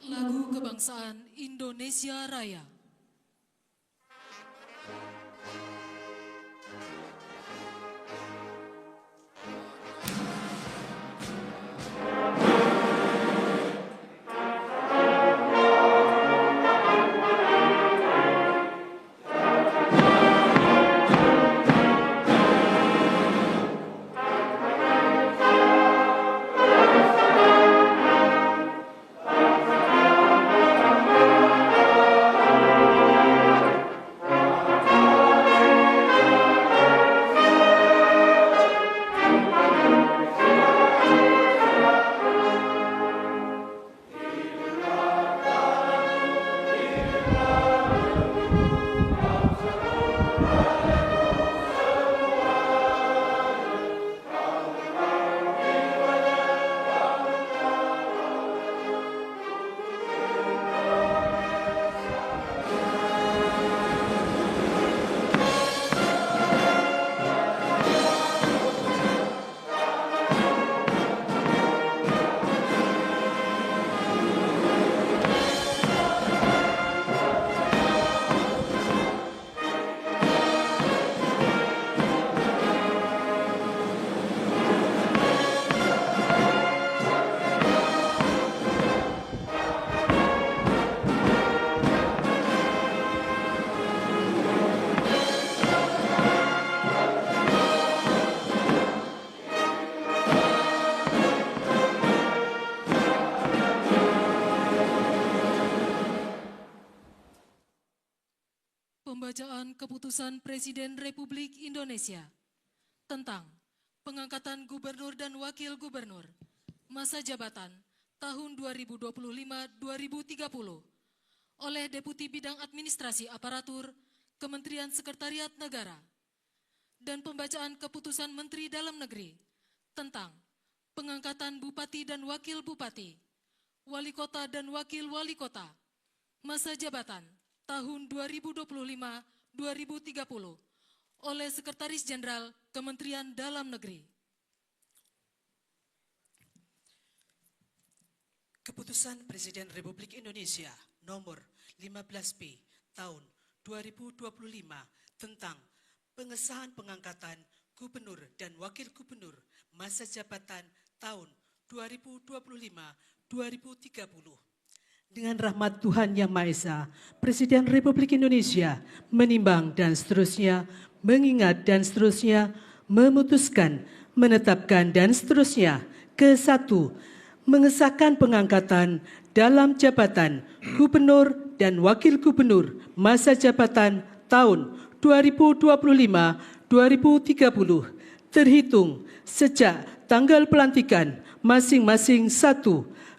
Lagu Kebangsaan Indonesia Raya. Pembacaan Keputusan Presiden Republik Indonesia tentang pengangkatan Gubernur dan Wakil Gubernur masa jabatan tahun 2025-2030 oleh Deputi Bidang Administrasi Aparatur Kementerian Sekretariat Negara, dan pembacaan Keputusan Menteri Dalam Negeri tentang pengangkatan Bupati dan Wakil Bupati, Wali Kota dan Wakil Wali Kota masa jabatan tahun 2025-2030 oleh Sekretaris Jenderal Kementerian Dalam Negeri. Keputusan Presiden Republik Indonesia nomor 15P tahun 2025 tentang pengesahan pengangkatan Gubernur dan Wakil Gubernur masa jabatan tahun 2025-2030. Dengan rahmat Tuhan Yang Maha Esa, Presiden Republik Indonesia menimbang dan seterusnya, mengingat dan seterusnya, memutuskan, menetapkan dan seterusnya. Ke-1, mengesahkan pengangkatan dalam jabatan Gubernur dan Wakil Gubernur masa jabatan tahun 2025-2030 terhitung sejak tanggal pelantikan masing-masing. 1.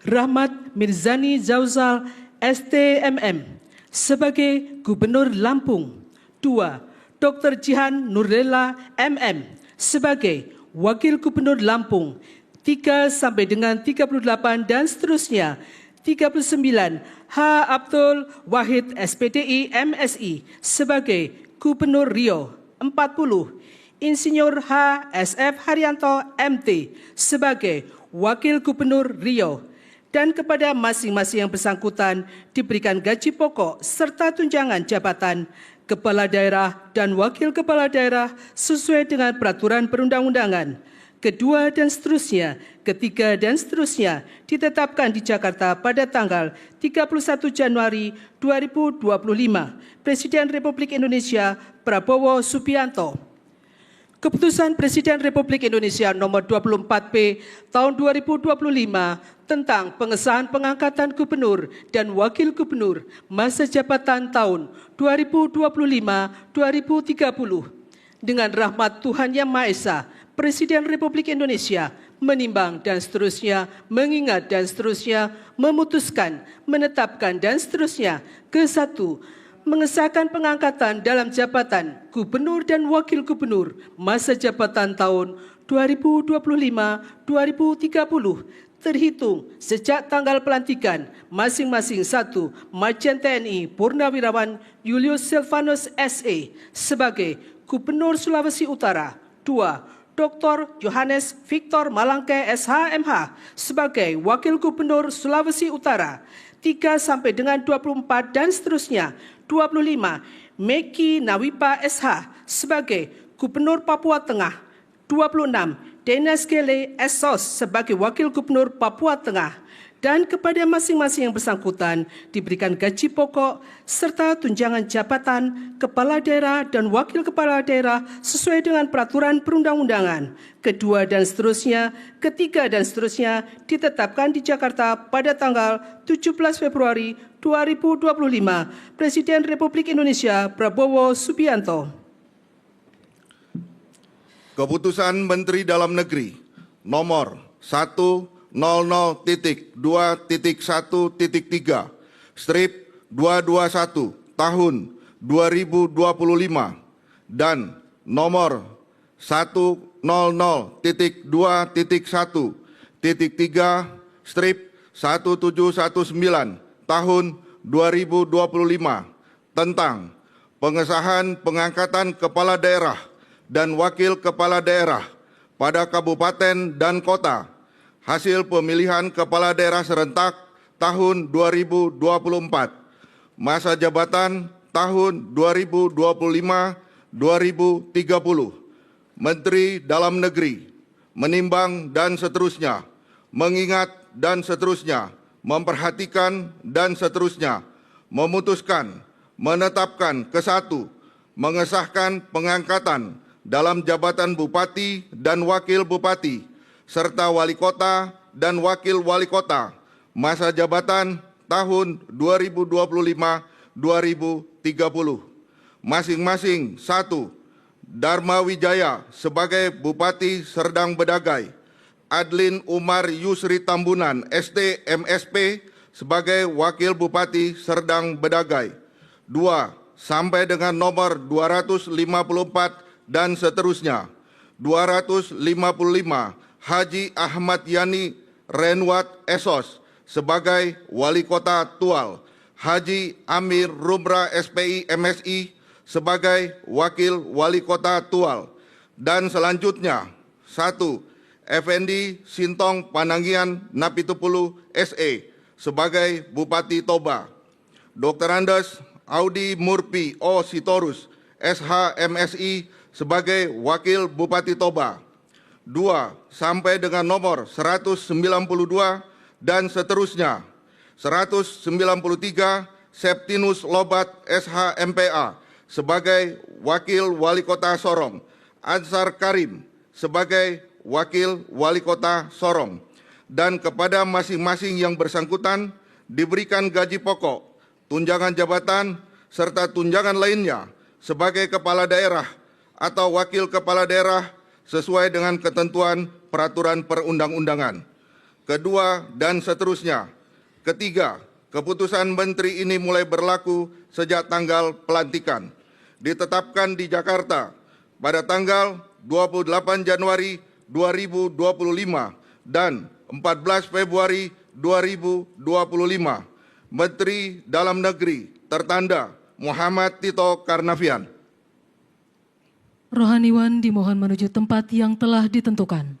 Rahmat Mirzani Zauzal STMM sebagai Gubernur Lampung. 2. Dr. Jihan Nurlela MM sebagai Wakil Gubernur Lampung. 3 sampai dengan 38 dan seterusnya. 39. H. Abdul Wahid SPDI MSI sebagai Gubernur Riau. 40. Insinyur H. SF Haryanto MT sebagai Wakil Gubernur Riau, dan kepada masing-masing yang bersangkutan diberikan gaji pokok serta tunjangan jabatan kepala daerah dan wakil kepala daerah sesuai dengan peraturan perundang-undangan. Kedua dan seterusnya, ketiga dan seterusnya ditetapkan di Jakarta pada tanggal 31 Januari 2025. Presiden Republik Indonesia Prabowo Subianto. Keputusan Presiden Republik Indonesia nomor 24P tahun 2025 tentang pengesahan pengangkatan Gubernur dan Wakil Gubernur masa jabatan tahun 2025-2030. Dengan rahmat Tuhan Yang Maha Esa, Presiden Republik Indonesia menimbang dan seterusnya, mengingat dan seterusnya, memutuskan, menetapkan dan seterusnya. Ke-1, mengesahkan pengangkatan dalam jabatan Gubernur dan Wakil Gubernur masa jabatan tahun 2025-2030 terhitung sejak tanggal pelantikan masing-masing. 1. Majen TNI Purnawirawan Julius Silvanus SE sebagai Gubernur Sulawesi Utara. 2. Dr. Johannes Victor Malangke SHMH sebagai Wakil Gubernur Sulawesi Utara. 3 sampai dengan 24 dan seterusnya. 25, Meki Nawipa SH sebagai Gubernur Papua Tengah. 26, Denas Gele Esos sebagai Wakil Gubernur Papua Tengah. Dan kepada masing-masing yang bersangkutan diberikan gaji pokok serta tunjangan jabatan kepala daerah dan wakil kepala daerah sesuai dengan peraturan perundang-undangan. Kedua dan seterusnya, ketiga dan seterusnya ditetapkan di Jakarta pada tanggal 17 Februari 2025. Presiden Republik Indonesia Prabowo Subianto. Keputusan Menteri Dalam Negeri nomor 100.2.1.3 strip 221 tahun 2025 dan nomor 100.2.1.3 strip 1719 tahun 2025 tentang pengesahan pengangkatan kepala daerah dan wakil kepala daerah pada kabupaten dan kota hasil pemilihan kepala daerah serentak tahun 2024, masa jabatan tahun 2025-2030. Menteri Dalam Negeri menimbang dan seterusnya, mengingat dan seterusnya, memperhatikan dan seterusnya, memutuskan, menetapkan ke-1, mengesahkan pengangkatan dalam jabatan Bupati dan Wakil Bupati serta Wali Kota dan Wakil Wali Kota masa jabatan tahun 2025-2030. Masing-masing 1. Dharma Wijaya sebagai Bupati Serdang Bedagai, Adlin Umar Yusri Tambunan ST MSP sebagai Wakil Bupati Serdang Bedagai. 2. Sampai dengan nomor 254 dan seterusnya. 255 Haji Ahmad Yani Renwat Esos sebagai Wali Kota Tual, Haji Amir Rumra SPI MSI sebagai Wakil Wali Kota Tual, dan selanjutnya 1. Effendi Sintong Panangian Napitupulu SE sebagai Bupati Toba, Dr. Andes Audi Murpi O Sitorus SH MSI sebagai Wakil Bupati Toba. 2. Sampai dengan nomor 192 dan seterusnya. 193 Septinus Lobat SH MPA sebagai Wakil Wali Kota Sorong, Ansar Karim sebagai Wakil Wali Kota Sorong, dan kepada masing-masing yang bersangkutan diberikan gaji pokok, tunjangan jabatan, serta tunjangan lainnya sebagai kepala daerah atau wakil kepala daerah sesuai dengan ketentuan peraturan perundang-undangan. Kedua dan seterusnya. Ketiga, keputusan menteri ini mulai berlaku sejak tanggal pelantikan. Ditetapkan di Jakarta pada tanggal 28 Januari 2025 dan 14 Februari 2025. Menteri Dalam Negeri tertanda Muhammad Tito Karnavian. Rohaniwan dimohon menuju tempat yang telah ditentukan.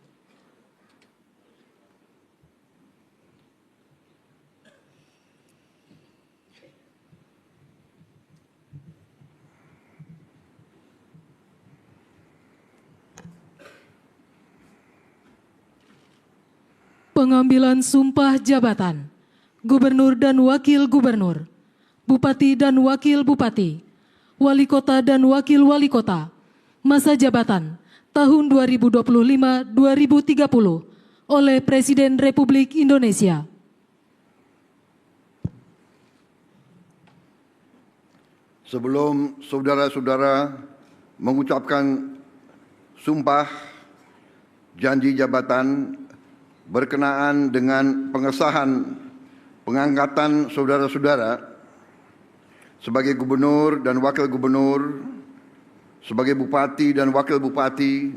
Pengambilan sumpah jabatan Gubernur dan Wakil Gubernur, Bupati dan Wakil Bupati, Wali Kota dan Wakil Wali Kota, masa jabatan tahun 2025-2030 oleh Presiden Republik Indonesia. Sebelum saudara-saudara mengucapkan sumpah janji jabatan berkenaan dengan pengesahan pengangkatan saudara-saudara sebagai gubernur dan wakil gubernur, sebagai bupati dan wakil bupati,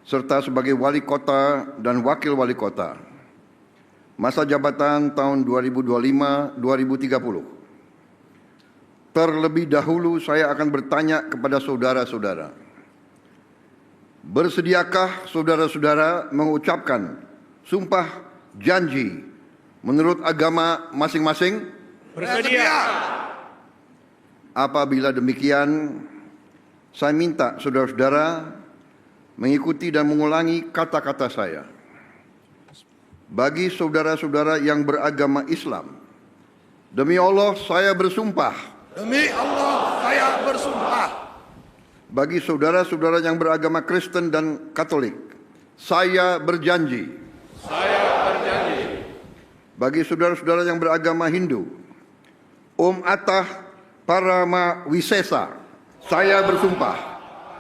serta sebagai wali kota dan wakil wali kota. Masa jabatan tahun 2025-2030. Terlebih dahulu saya akan bertanya kepada saudara-saudara. Bersediakah saudara-saudara mengucapkan sumpah janji menurut agama masing-masing? Bersedia. Apabila demikian, saya minta saudara-saudara mengikuti dan mengulangi kata-kata saya. Bagi saudara-saudara yang beragama Islam, demi Allah saya bersumpah. Demi Allah saya bersumpah. Bagi saudara-saudara yang beragama Kristen dan Katolik, saya berjanji. Saya berjanji. Bagi saudara-saudara yang beragama Hindu, Om Atah Parama Wisesa, saya bersumpah.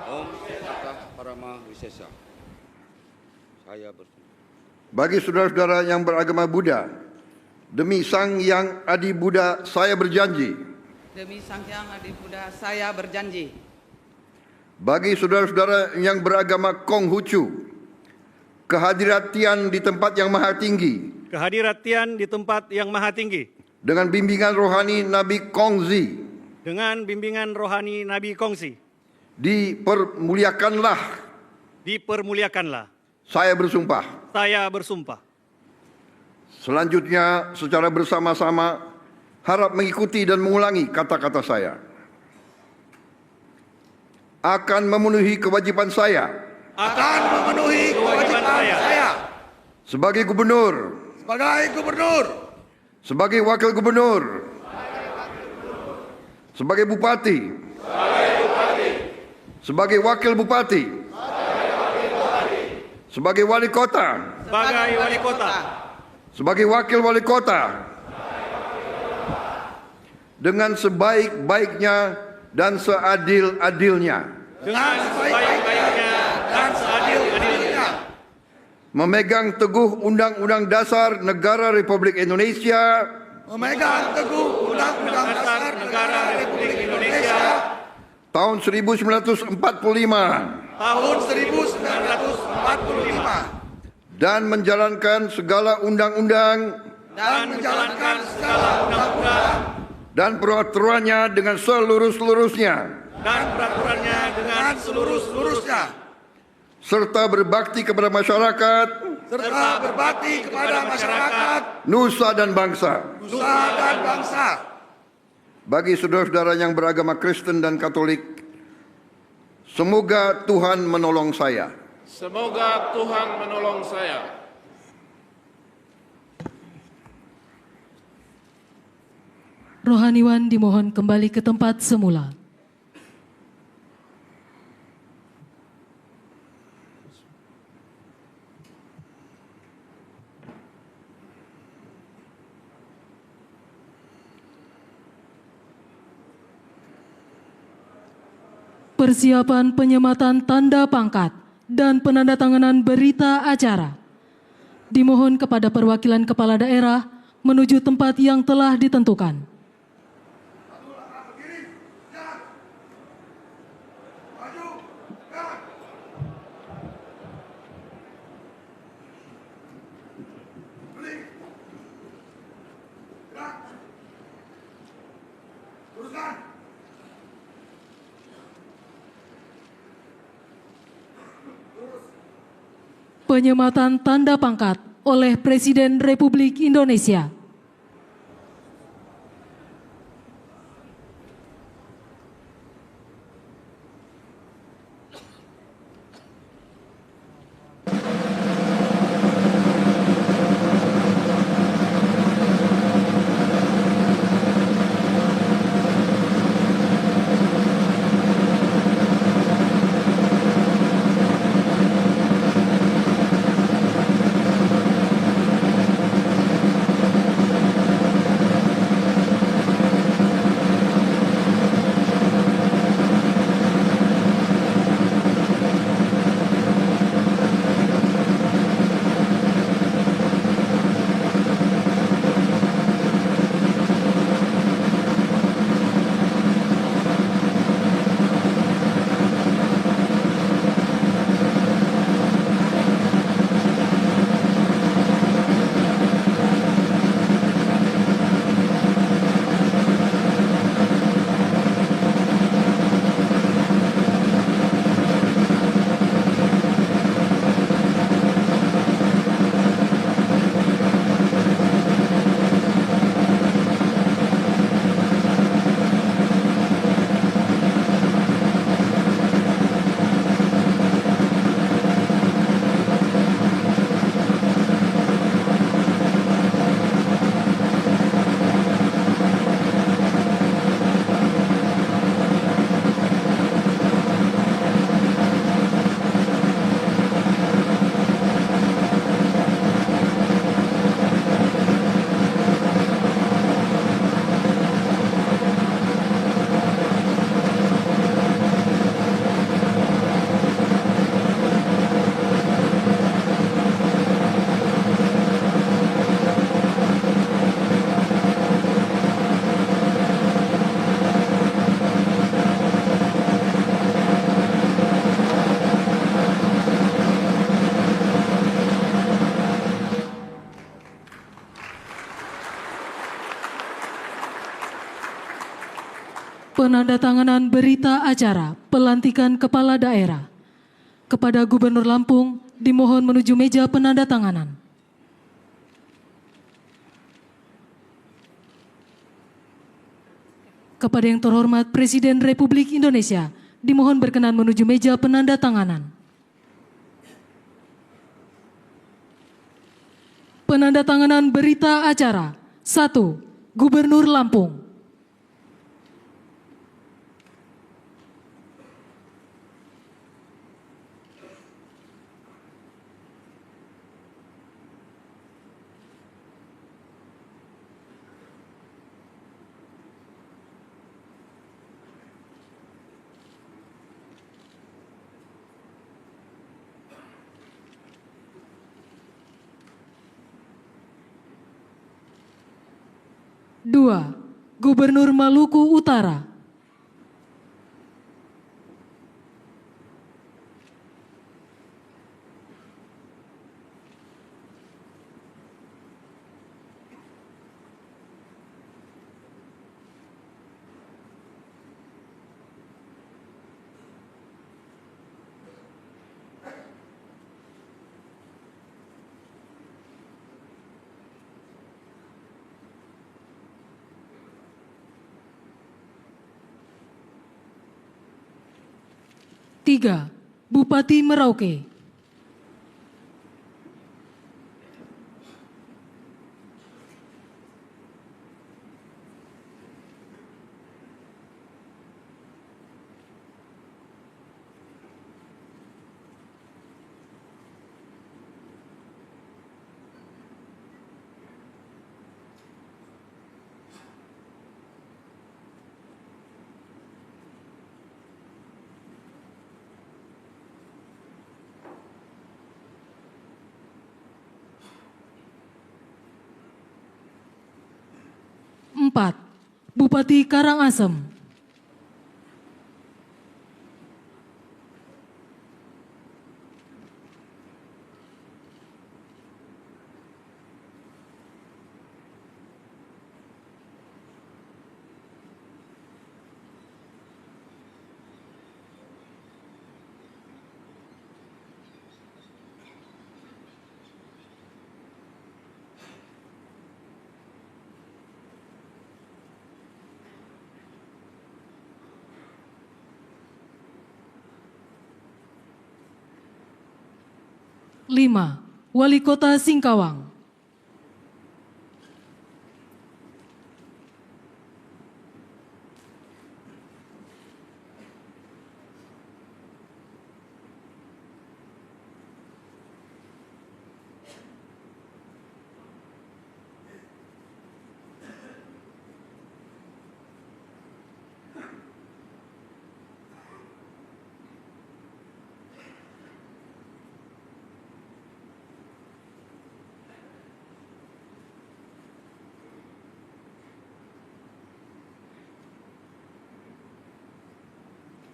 Om Atah Parama Wisesa, saya bersumpah. Bagi saudara-saudara yang beragama Buddha, demi Sang Yang Adi Buddha, saya berjanji. Demi Sang Hyang Adi Buddha, saya berjanji. Bagi saudara-saudara yang beragama Konghucu, kehadiran Tian di tempat yang maha tinggi, kehadirat Tian di tempat yang maha tinggi, dengan bimbingan rohani Nabi Kongzi, dengan bimbingan rohani Nabi Kongsi, dipermuliakanlah. Saya bersumpah. Saya bersumpah. Selanjutnya secara bersama-sama harap mengikuti dan mengulangi kata-kata saya. Akan memenuhi kewajiban saya. Akan memenuhi kewajiban saya. Sebagai gubernur. Sebagai gubernur. Sebagai wakil gubernur. Sebagai bupati. Sebagai wakil bupati. Sebagai wali kota. Sebagai wali kota. Sebagai wakil wali kota. Dengan sebaik-baiknya dan seadil-adilnya. Dengan sebaik-baiknya dan seadil-adilnya. Memegang teguh Undang-Undang Dasar Negara Republik Indonesia. Memegang teguh Undang-Undang Dasar Negara Republik Indonesia. Tahun 1945. Tahun 1945. Dan menjalankan segala undang-undang. Dan menjalankan segala undang-undang. Dan peraturannya dengan seluruh-seluruhnya. Dan peraturannya dengan seluruh-seluruhnya. Serta berbakti kepada masyarakat. Serta berbakti kepada masyarakat. Nusa dan bangsa. Nusa dan bangsa. Bagi saudara-saudara yang beragama Kristen dan Katolik, semoga Tuhan menolong saya. Semoga Tuhan menolong saya. Rohaniwan dimohon kembali ke tempat semula. Persiapan penyematan tanda pangkat dan penandatanganan berita acara. Dimohon kepada perwakilan kepala daerah menuju tempat yang telah ditentukan. Penyematan tanda pangkat oleh Presiden Republik Indonesia. Penandatanganan berita acara pelantikan kepala daerah. Kepada Gubernur Lampung dimohon menuju meja penandatanganan. Kepada yang terhormat Presiden Republik Indonesia dimohon berkenan menuju meja penandatanganan. Penandatanganan berita acara. 1. Gubernur Lampung. Dua, Gubernur Maluku Utara. Tiga, Bupati Merauke. Empat, Bupati Karangasem. Lima, Wali Kota Singkawang.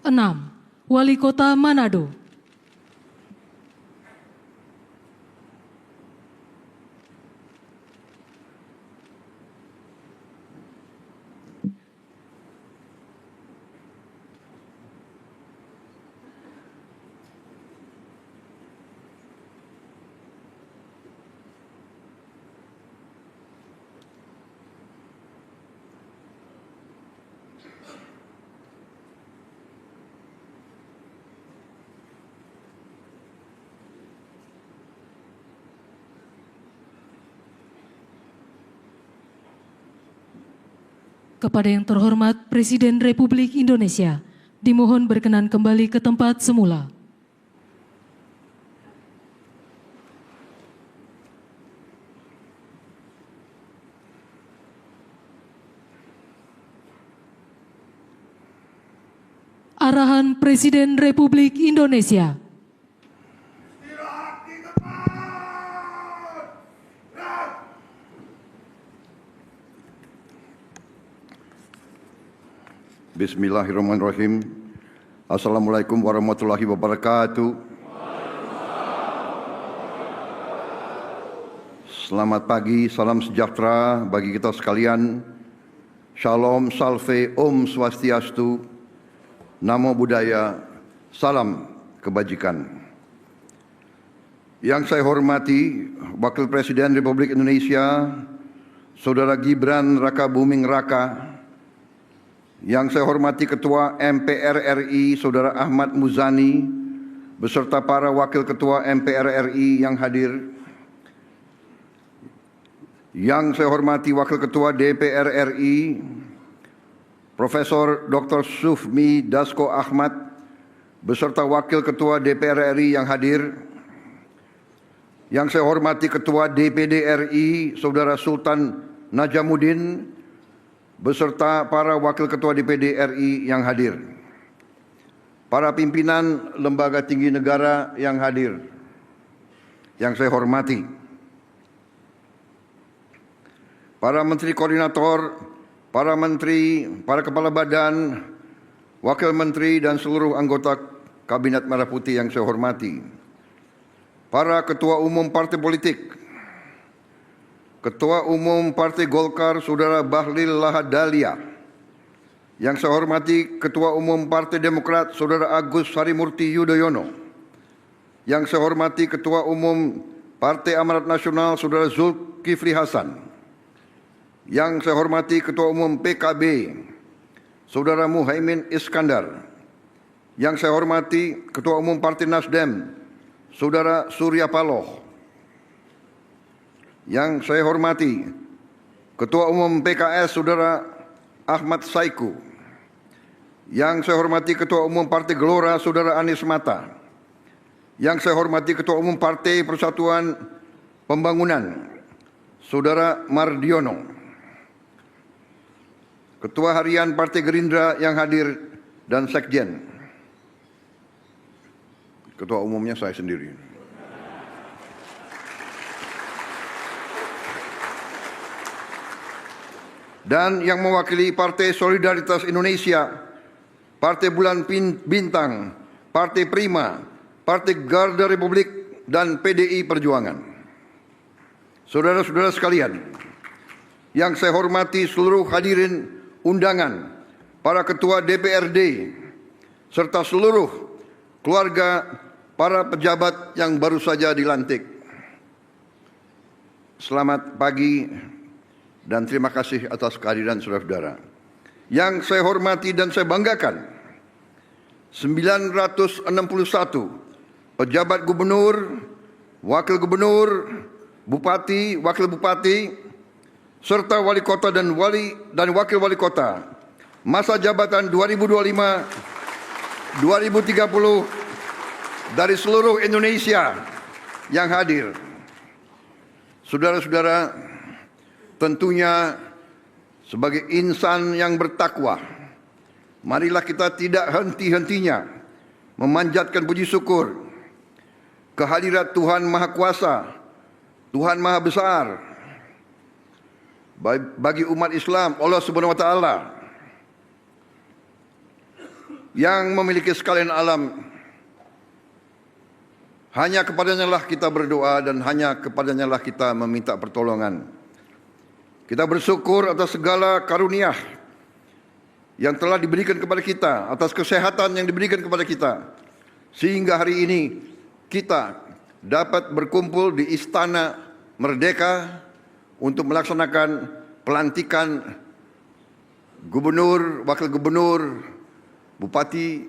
Enam, Wali Kota Manado. Kepada yang terhormat Presiden Republik Indonesia, dimohon berkenan kembali ke tempat semula. Arahan Presiden Republik Indonesia. Bismillahirrahmanirrahim. Assalamualaikum warahmatullahi wabarakatuh. Selamat pagi, salam sejahtera bagi kita sekalian. Shalom, Salve, Om Swastiastu, Namo Buddhaya, Salam Kebajikan. Yang saya hormati Wakil Presiden Republik Indonesia, Saudara Gibran Raka Buming Raka. Yang saya hormati Ketua MPR RI, Saudara Ahmad Muzani, beserta para Wakil Ketua MPR RI yang hadir. Yang saya hormati Wakil Ketua DPR RI, Profesor Dr. Sufmi Dasko Ahmad, beserta Wakil Ketua DPR RI yang hadir. Yang saya hormati Ketua DPD RI, Saudara Sultan Najamuddin, beserta para Wakil Ketua DPD RI yang hadir. Para pimpinan lembaga tinggi negara yang hadir, yang saya hormati. Para menteri koordinator, para menteri, para kepala badan, wakil menteri dan seluruh anggota Kabinet Merah Putih yang saya hormati. Para ketua umum partai politik, Ketua Umum Partai Golkar Saudara Bahlil Lahadalia. Yang saya hormati Ketua Umum Partai Demokrat Saudara Agus Harimurti Yudhoyono. Yang saya hormati Ketua Umum Partai Amanat Nasional Saudara Zulkifli Hasan. Yang saya hormati Ketua Umum PKB Saudara Muhaimin Iskandar. Yang saya hormati Ketua Umum Partai Nasdem Saudara Surya Paloh. Yang saya hormati Ketua Umum PKS Saudara Ahmad Saiku. Yang saya hormati Ketua Umum Partai Gelora Saudara Anies Mata. Yang saya hormati Ketua Umum Partai Persatuan Pembangunan Saudara Mardiono. Ketua Harian Partai Gerindra yang hadir dan Sekjen. Ketua umumnya saya sendiri. Dan yang mewakili Partai Solidaritas Indonesia, Partai Bulan Bintang, Partai Prima, Partai Garda Republik, dan PDI Perjuangan. Saudara-saudara sekalian, yang saya hormati seluruh hadirin undangan, para ketua DPRD, serta seluruh keluarga para pejabat yang baru saja dilantik. Selamat pagi dan terima kasih atas kehadiran saudara-saudara. Yang saya hormati dan saya banggakan, 961 pejabat gubernur, wakil gubernur, bupati, wakil bupati, serta wali kota dan wakil wali kota masa jabatan 2025-2030 dari seluruh Indonesia yang hadir. Saudara-saudara, tentunya sebagai insan yang bertakwa, marilah kita tidak henti-hentinya memanjatkan puji syukur kehadirat Tuhan Maha Kuasa, Tuhan Maha Besar, bagi umat Islam, Allah Subhanahu wa Ta'ala, yang memiliki sekalian alam. Hanya kepadanya lah kita berdoa dan hanya kepadanya lah kita meminta pertolongan. Kita bersyukur atas segala karunia yang telah diberikan kepada kita, atas kesehatan yang diberikan kepada kita, sehingga hari ini kita dapat berkumpul di Istana Merdeka untuk melaksanakan pelantikan gubernur, wakil gubernur, bupati,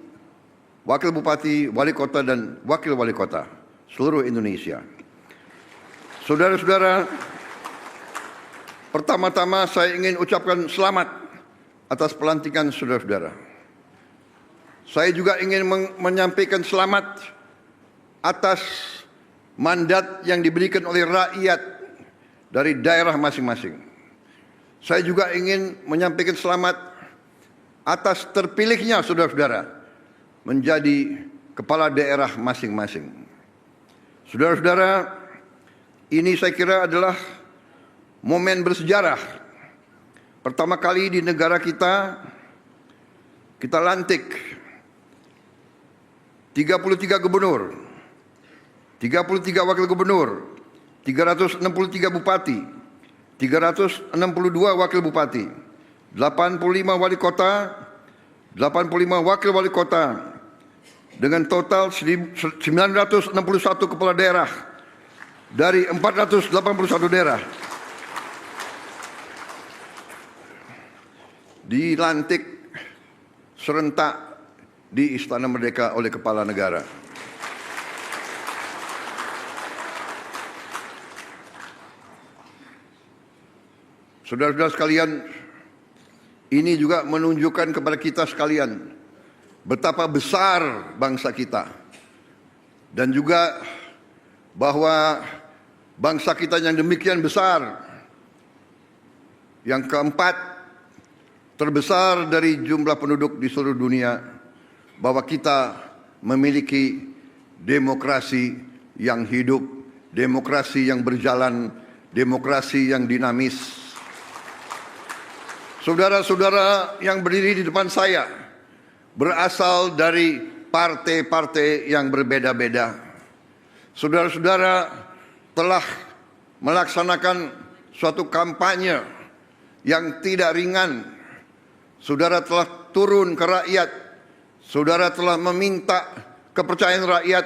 wakil bupati, wali kota, dan wakil wali kota seluruh Indonesia. Saudara-saudara, pertama-tama saya ingin ucapkan selamat atas pelantikan saudara-saudara. Saya juga ingin menyampaikan selamat atas mandat yang diberikan oleh rakyat dari daerah masing-masing. Saya juga ingin menyampaikan selamat atas terpilihnya saudara-saudara menjadi kepala daerah masing-masing. Saudara-saudara, ini saya kira adalah momen bersejarah. Pertama kali di negara kita lantik 33 gubernur, 33 wakil gubernur, 363 bupati, 362 wakil bupati, 85 wali kota, 85 wakil wali kota, dengan total 961 kepala daerah dari 481 daerah dilantik serentak di Istana Merdeka oleh Kepala Negara. Saudara-saudara sekalian, ini juga menunjukkan kepada kita sekalian betapa besar bangsa kita, dan juga bahwa bangsa kita yang demikian besar, yang keempat terbesar dari jumlah penduduk di seluruh dunia, bahwa kita memiliki demokrasi yang hidup, demokrasi yang berjalan, demokrasi yang dinamis. Saudara-saudara yang berdiri di depan saya berasal dari partai-partai yang berbeda-beda. Saudara-saudara telah melaksanakan suatu kampanye yang tidak ringan. Saudara telah turun ke rakyat. Saudara telah meminta kepercayaan rakyat.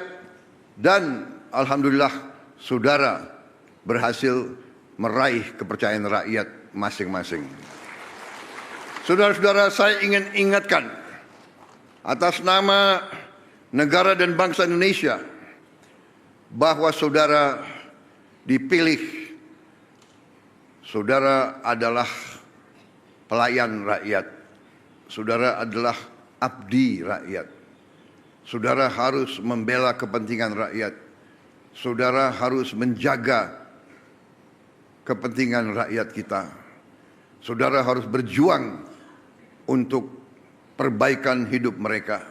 Dan alhamdulillah saudara berhasil meraih kepercayaan rakyat masing-masing. Saudara-saudara, saya ingin ingatkan atas nama negara dan bangsa Indonesia bahwa saudara dipilih. Saudara adalah pelayan rakyat. Saudara adalah abdi rakyat. Saudara harus membela kepentingan rakyat. Saudara harus menjaga kepentingan rakyat kita. Saudara harus berjuang untuk perbaikan hidup mereka.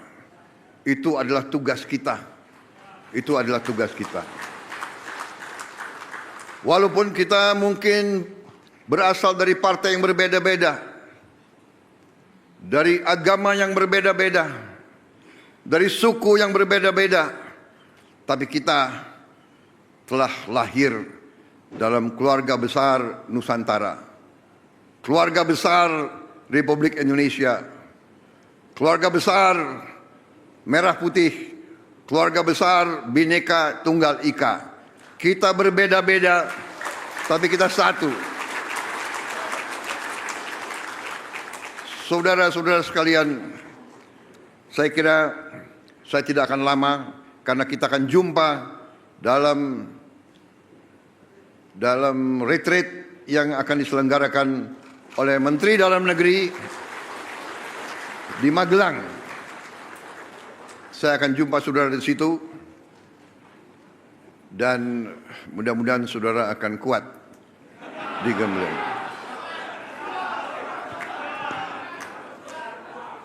Itu adalah tugas kita. Itu adalah tugas kita. Walaupun kita mungkin berasal dari partai yang berbeda-beda, dari agama yang berbeda-beda, dari suku yang berbeda-beda, tapi kita telah lahir dalam keluarga besar Nusantara, keluarga besar Republik Indonesia, keluarga besar Merah Putih, keluarga besar Bhinneka Tunggal Ika. Kita berbeda-beda, tapi kita satu. Saudara-saudara sekalian, saya kira saya tidak akan lama karena kita akan jumpa dalam retreat yang akan diselenggarakan oleh Menteri Dalam Negeri di Magelang. Saya akan jumpa saudara di situ dan mudah-mudahan saudara akan kuat di Gembleng.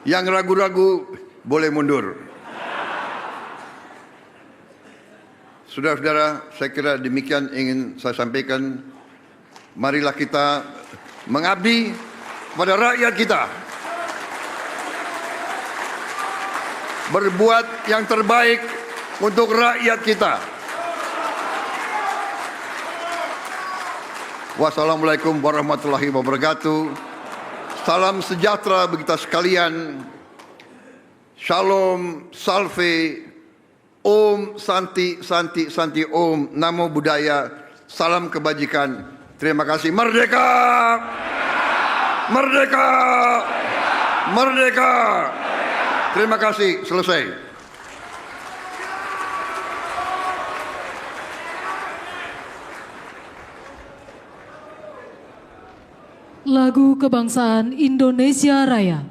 Yang ragu-ragu boleh mundur. Saudara-saudara, saya kira demikian ingin saya sampaikan. Marilah kita mengabdi kepada rakyat kita, berbuat yang terbaik untuk rakyat kita. Wassalamualaikum warahmatullahi wabarakatuh. Salam sejahtera bagi kita sekalian. Shalom, salve, Om, Santi, Santi, Santi, Om, Namo Buddhaya, salam kebajikan. Terima kasih. Merdeka! Merdeka! Merdeka! Terima kasih. Selesai. Lagu Kebangsaan Indonesia Raya.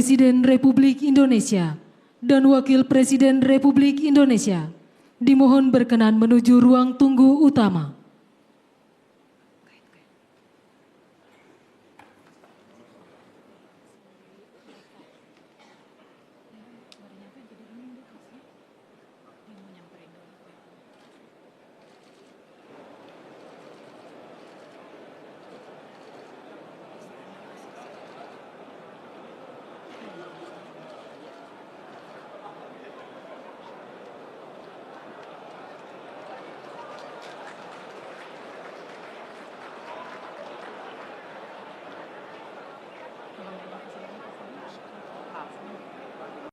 Presiden Republik Indonesia dan Wakil Presiden Republik Indonesia dimohon berkenan menuju ruang tunggu utama.